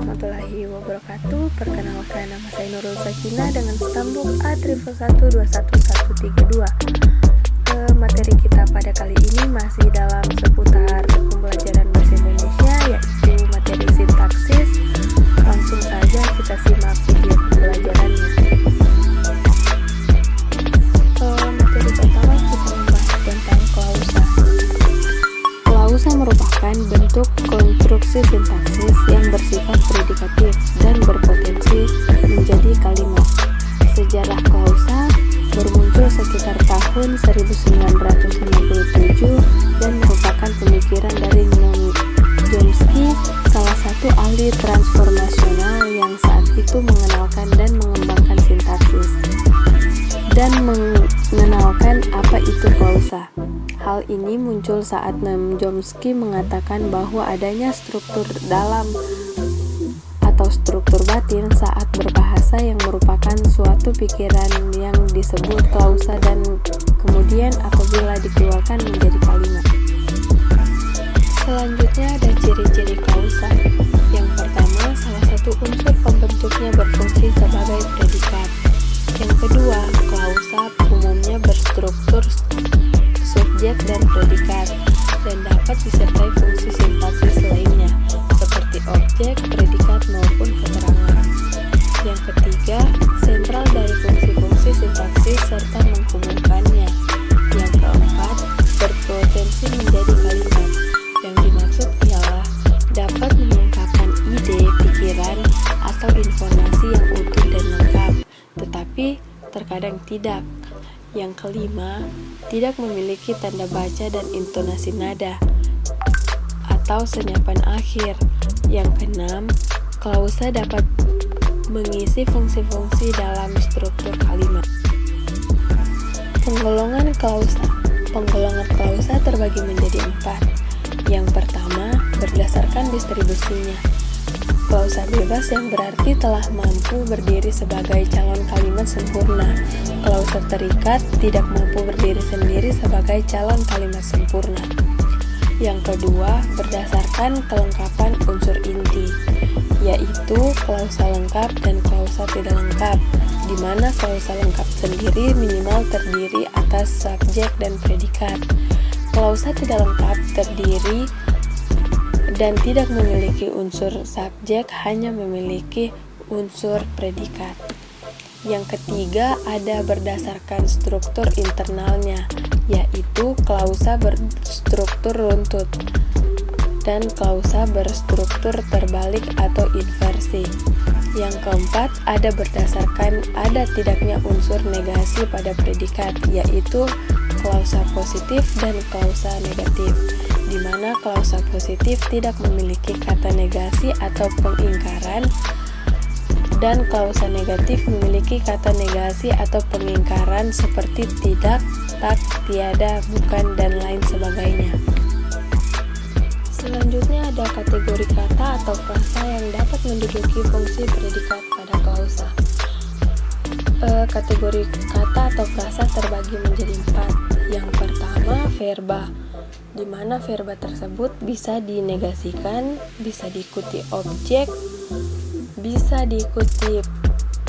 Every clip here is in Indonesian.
warahmatullahi wabarakatuh. Perkenalkan, nama saya Nurul Sakinah dengan stambuk A1112132. Materi kita pada kali ini masih dalam seputar pembelajaran bahasa Indonesia, yaitu materi sintaksis. Langsung saja kita simak video pembelajarannya. Materi pertama kita membahas tentang klausa. Klausa merupakan bentuk konstruksi sintaksis yang bersifat predikatif dan berpotensi menjadi kalimat. Sejarah klausa bermuncul sekitar tahun 1957 dan merupakan pemikiran dari Noam Chomsky, salah satu ahli transformasional yang saat itu mengenalkan dan mengembangkan sintaksis dan mengenalkan apa itu klausa. Hal ini muncul saat Noam Chomsky mengatakan bahwa adanya struktur dalam atau struktur batin saat berbahasa yang merupakan suatu pikiran yang disebut klausa dan kemudian apabila dikeluarkan menjadi kalimat. Selanjutnya ada ciri-ciri klausa. Yang pertama, salah satu unsur pembentuknya berfungsi sebagai predikat. Yang kedua, klausa umumnya berstruktur subjek dan predikat dan dapat disertai fungsi sintaksis lainnya seperti objek, predikat maupun keterangan. Yang ketiga, sentral dari fungsi-fungsi sintaksis serta menghubungkannya. Yang keempat, berpotensi menjadi kalimat. Yang dimaksud ialah dapat mengungkapkan ide, pikiran, atau informasi yang utuh dan lengkap, tetapi terkadang tidak. Yang kelima, tidak memiliki tanda baca dan intonasi nada atau senyapan akhir. Yang keenam, klausa dapat mengisi fungsi-fungsi dalam struktur kalimat. Penggolongan klausa. Penggolongan klausa terbagi menjadi 4. Yang pertama, berdasarkan distribusinya. Klausa bebas yang berarti telah mampu berdiri sebagai calon kalimat sempurna. Klausa terikat tidak mampu berdiri sendiri sebagai calon kalimat sempurna. Yang kedua, berdasarkan kelengkapan unsur inti, yaitu klausa lengkap dan klausa tidak lengkap, di mana klausa lengkap sendiri minimal terdiri atas subjek dan predikat. Klausa tidak lengkap terdiri dan tidak memiliki unsur subjek, hanya memiliki unsur predikat. Yang ketiga, ada berdasarkan struktur internalnya, yaitu klausa berstruktur runtut dan klausa berstruktur terbalik atau inversi. Yang keempat, ada berdasarkan ada tidaknya unsur negasi pada predikat, yaitu klausa positif dan klausa negatif, di mana klausa positif tidak memiliki kata negasi atau pengingkaran dan klausa negatif memiliki kata negasi atau pengingkaran seperti tidak, tak, tiada, bukan, dan lain sebagainya. Selanjutnya ada kategori kata atau frasa yang dapat menduduki fungsi predikat pada klausa. Kategori kata atau frasa terbagi menjadi 4. Yang pertama, verba, di mana verba tersebut bisa dinegasikan, bisa diikuti objek, bisa diikuti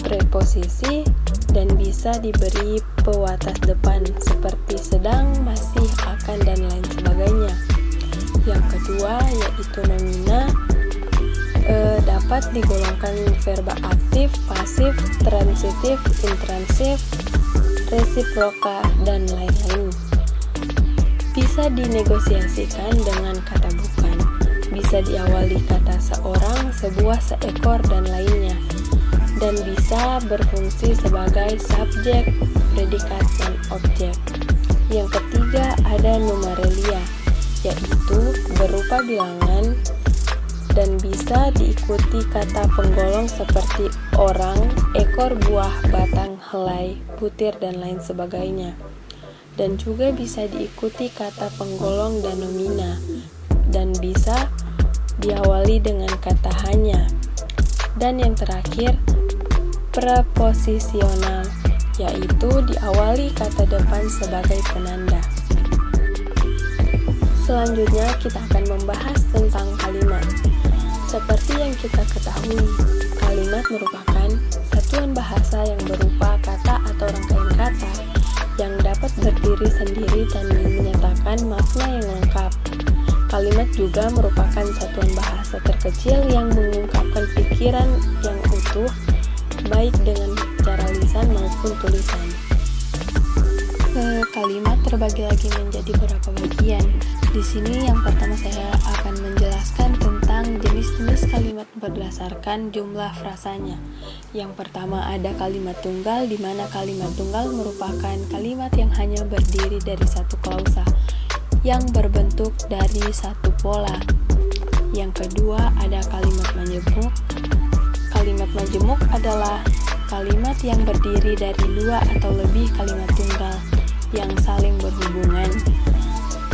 preposisi, dan bisa diberi pewatas depan seperti sedang, masih, akan, dan lain sebagainya. Yang kedua yaitu nomina, dapat digolongkan verba aktif, pasif, transitif, intransif, resiproka, dan lain-lain. Bisa dinegosiasikan dengan kata bukan, bisa diawali kata seorang, sebuah, seekor, dan lainnya, dan bisa berfungsi sebagai subjek, predikat, dan objek. Yang ketiga ada numerelia, yaitu berupa bilangan dan bisa diikuti kata penggolong seperti orang, ekor, buah, batang, helai, butir, dan lain sebagainya. Dan juga bisa diikuti kata penggolong dan nomina, dan bisa diawali dengan kata hanya. Dan yang terakhir, preposisional, yaitu diawali kata depan sebagai penanda. Selanjutnya kita akan membahas tentang kalimat. Seperti yang kita ketahui, kalimat merupakan satuan bahasa yang berupa kata atau rangkaian kata yang dapat berdiri sendiri dan menyatakan makna yang lengkap. Kalimat juga merupakan satuan bahasa terkecil yang mengungkapkan pikiran yang utuh, baik dengan cara lisan maupun tulisan. Kalimat terbagi lagi menjadi beberapa bagian. Di sini yang pertama saya akan menjelaskan tentang jenis-jenis kalimat berdasarkan jumlah frasanya. Yang pertama ada kalimat tunggal, di mana kalimat tunggal merupakan kalimat yang hanya berdiri dari satu klausa yang berbentuk dari satu pola. Yang kedua ada kalimat majemuk. Kalimat majemuk adalah kalimat yang berdiri dari dua atau lebih kalimat tunggal yang saling berhubungan.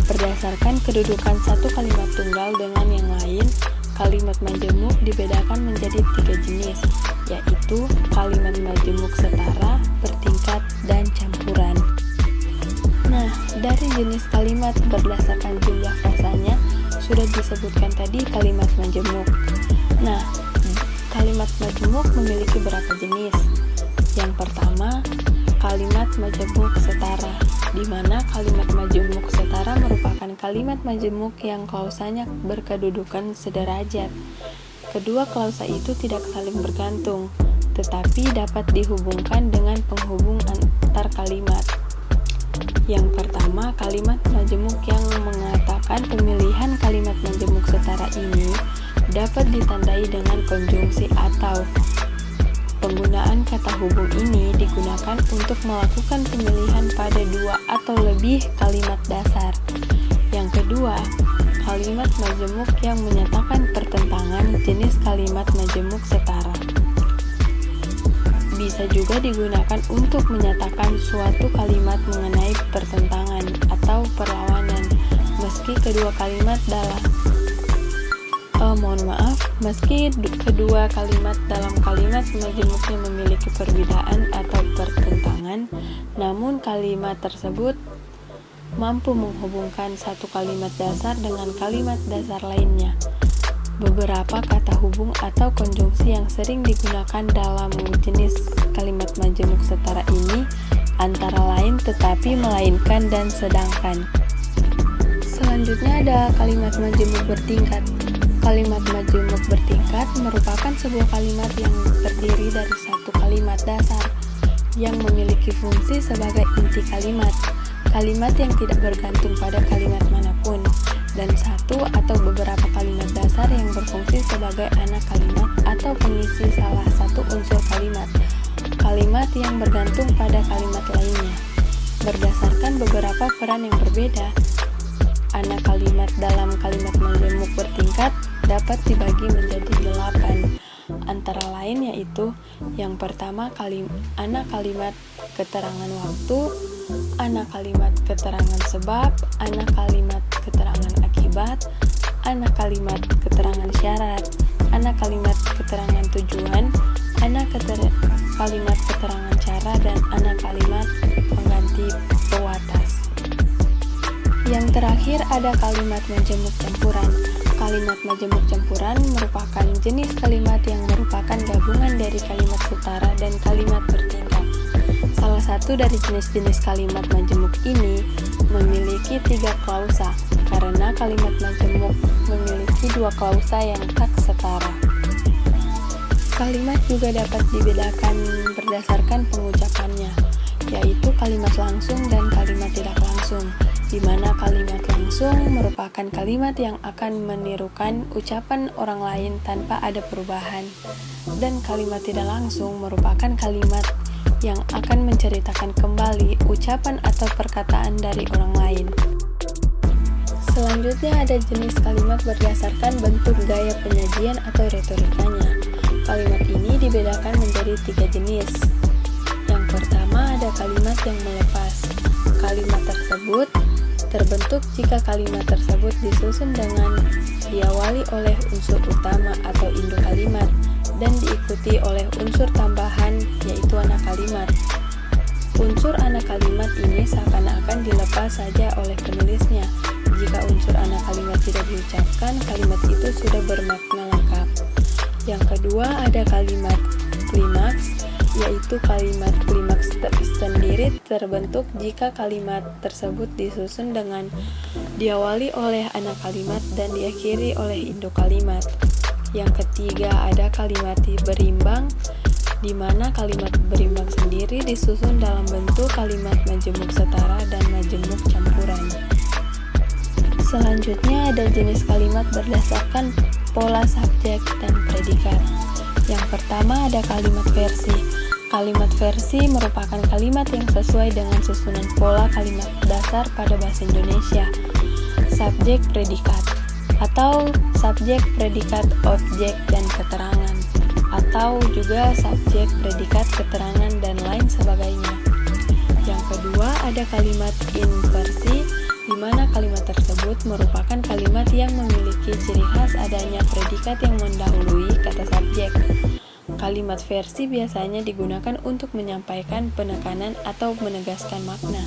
Berdasarkan kedudukan satu kalimat tunggal dengan yang lain, kalimat majemuk dibedakan menjadi 3 jenis, yaitu kalimat majemuk setara, bertingkat, dan campuran. Nah, dari jenis kalimat berdasarkan jumlah frasanya sudah disebutkan tadi kalimat majemuk. Nah, kalimat majemuk memiliki berapa jenis? Yang pertama, kalimat majemuk setara, di mana kalimat majemuk setara merupakan kalimat majemuk yang klausanya berkedudukan sederajat. Kedua klausa itu tidak saling bergantung, tetapi dapat dihubungkan dengan penghubung antar kalimat. Yang pertama, kalimat majemuk yang mengatakan pemilihan kalimat majemuk setara ini dapat ditandai dengan konjungsi atau. Penggunaan kata hubung ini digunakan untuk melakukan pemilihan pada dua atau lebih kalimat dasar. Yang kedua, kalimat majemuk yang menyatakan pertentangan jenis kalimat majemuk setara. Bisa juga digunakan untuk menyatakan suatu kalimat mengenai pertentangan atau perlawanan, meski kedua kalimat dalam kalimat majemuknya memiliki perbedaan atau pertentangan, namun kalimat tersebut mampu menghubungkan satu kalimat dasar dengan kalimat dasar lainnya. Beberapa kata hubung atau konjungsi yang sering digunakan dalam jenis kalimat majemuk setara ini antara lain tetapi, melainkan, dan sedangkan. Selanjutnya ada kalimat majemuk bertingkat. Kalimat majemuk bertingkat merupakan sebuah kalimat yang terdiri dari satu kalimat dasar yang memiliki fungsi sebagai inti kalimat, kalimat yang tidak bergantung pada kalimat manapun, dan satu atau beberapa kalimat dasar yang berfungsi sebagai anak kalimat atau pengisi salah satu unsur kalimat, kalimat yang bergantung pada kalimat lainnya. Berdasarkan beberapa peran yang berbeda, anak kalimat dalam kalimat majemuk bertingkat dapat dibagi menjadi 8, antara lain yaitu yang pertama anak kalimat keterangan waktu, anak kalimat keterangan sebab, anak kalimat keterangan akibat, anak kalimat keterangan syarat, anak kalimat keterangan tujuan, anak kalimat keterangan cara, dan anak kalimat pengganti pewatas. Yang terakhir ada kalimat majemuk campuran. Kalimat majemuk campuran merupakan jenis kalimat yang merupakan gabungan dari kalimat setara dan kalimat bertingkat. Salah satu dari jenis-jenis kalimat majemuk ini memiliki 3 klausa, karena kalimat majemuk memiliki 2 klausa yang tak setara. Kalimat juga dapat dibedakan berdasarkan pengucapannya, yaitu kalimat langsung dan kalimat tidak langsung, di mana kalimat langsung merupakan kalimat yang akan menirukan ucapan orang lain tanpa ada perubahan, dan kalimat tidak langsung merupakan kalimat yang akan menceritakan kembali ucapan atau perkataan dari orang lain. Selanjutnya ada jenis kalimat berdasarkan bentuk gaya penyajian atau retorikanya. Kalimat ini dibedakan menjadi 3 jenis. Yang pertama ada kalimat yang melepas. Kalimat tersebut terbentuk jika kalimat tersebut disusun dengan diawali oleh unsur utama atau induk kalimat dan diikuti oleh unsur tambahan yaitu anak kalimat. Unsur anak kalimat ini seakan-akan dilepas saja oleh penulisnya. Jika unsur anak kalimat tidak diucapkan, kalimat itu sudah bermakna lengkap. kedua ada kalimat klimaks, yaitu kalimat klimaks sendiri terbentuk jika kalimat tersebut disusun dengan diawali oleh anak kalimat dan diakhiri oleh induk kalimat. Yang ketiga ada kalimat berimbang, di mana kalimat berimbang sendiri disusun dalam bentuk kalimat majemuk setara dan majemuk campuran. Selanjutnya ada jenis kalimat berdasarkan pola subjek dan predikat. Yang pertama ada kalimat versi. Kalimat versi merupakan kalimat yang sesuai dengan susunan pola kalimat dasar pada bahasa Indonesia. Subjek predikat atau subjek predikat objek dan keterangan, atau juga subjek predikat keterangan dan lain sebagainya. Yang kedua ada kalimat inversi, di mana kalimat tersebut merupakan kalimat yang memiliki ciri khas adanya predikat yang mendahului kata subjek. Kalimat versi biasanya digunakan untuk menyampaikan penekanan atau menegaskan makna.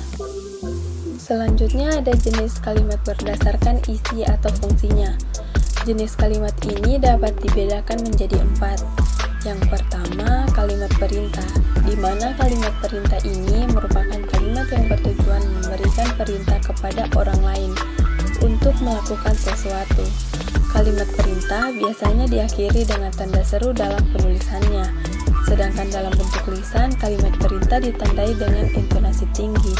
Selanjutnya ada jenis kalimat berdasarkan isi atau fungsinya. Jenis kalimat ini dapat dibedakan menjadi 4. Yang pertama, kalimat perintah, di mana kalimat perintah ini merupakan kalimat yang bertujuan memberikan perintah kepada orang lain untuk melakukan sesuatu. Kalimat perintah biasanya diakhiri dengan tanda seru dalam penulisannya, sedangkan dalam bentuk lisan, kalimat perintah ditandai dengan intonasi tinggi.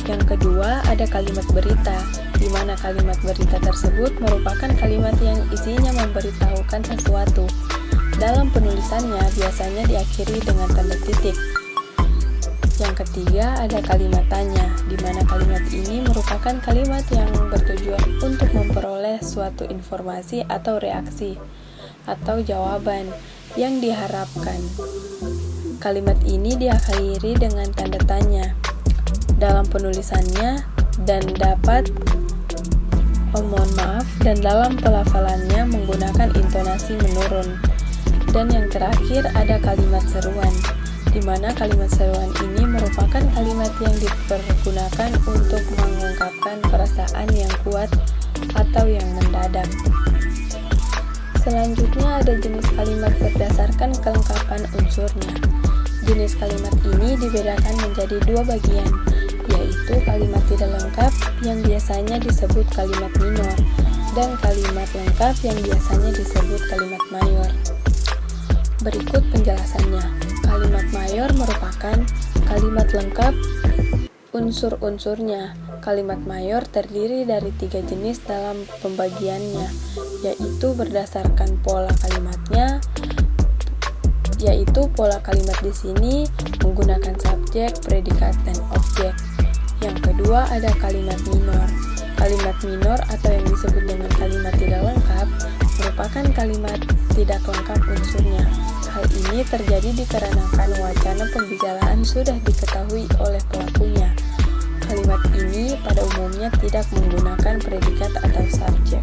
Yang kedua, ada kalimat berita, di mana kalimat berita tersebut merupakan kalimat yang isinya memberitahukan sesuatu. Dalam penulisannya biasanya diakhiri dengan tanda titik. Yang ketiga, ada kalimat tanya, di mana kalimat ini merupakan kalimat yang bertujuan untuk memperoleh suatu informasi atau reaksi atau jawaban yang diharapkan. Kalimat ini diakhiri dengan tanda tanya dalam penulisannya dan dalam pelafalannya menggunakan intonasi menurun. Dan yang terakhir ada kalimat seruan, di mana kalimat seruan ini merupakan kalimat yang dipergunakan untuk mengungkapkan perasaan yang kuat atau yang mendadak. Selanjutnya ada jenis kalimat berdasarkan kelengkapan unsurnya. Jenis kalimat ini dibedakan menjadi 2 bagian, yaitu kalimat tidak lengkap yang biasanya disebut kalimat minor dan kalimat lengkap yang biasanya disebut kalimat mayor. Berikut penjelasannya. Kalimat mayor merupakan kalimat lengkap unsur-unsurnya. Kalimat mayor terdiri dari 3 jenis dalam pembagiannya, yaitu berdasarkan pola kalimatnya, yaitu pola kalimat di sini menggunakan subjek, predikat, dan objek. Yang kedua ada kalimat minor. Kalimat minor atau yang disebut dengan kalimat tidak lengkap merupakan kalimat tidak lengkap unsurnya. Hal ini terjadi dikarenakan wacana pembicaraan sudah diketahui oleh pelakunya. Kalimat ini pada umumnya tidak menggunakan predikat atau subjek.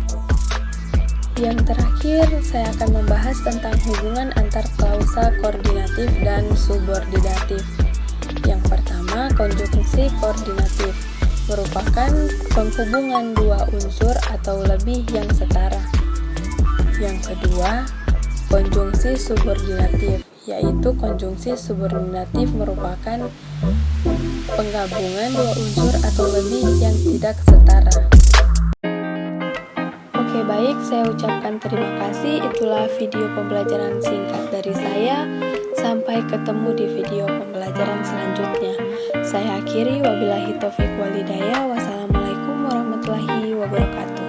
Yang terakhir, saya akan membahas tentang hubungan antar klausa koordinatif dan subordinatif. Yang pertama, konjungsi koordinatif merupakan penghubungan 2 unsur atau lebih yang setara. Yang kedua, konjungsi subordinatif, yaitu konjungsi subordinatif merupakan penggabungan 2 unsur atau lebih yang tidak setara. Oke, baik, saya ucapkan terima kasih. Itulah video pembelajaran singkat dari saya. Sampai ketemu di video pembelajaran selanjutnya. Saya akhiri, wabillahi taufiq walhidayah. Wassalamualaikum warahmatullahi wabarakatuh.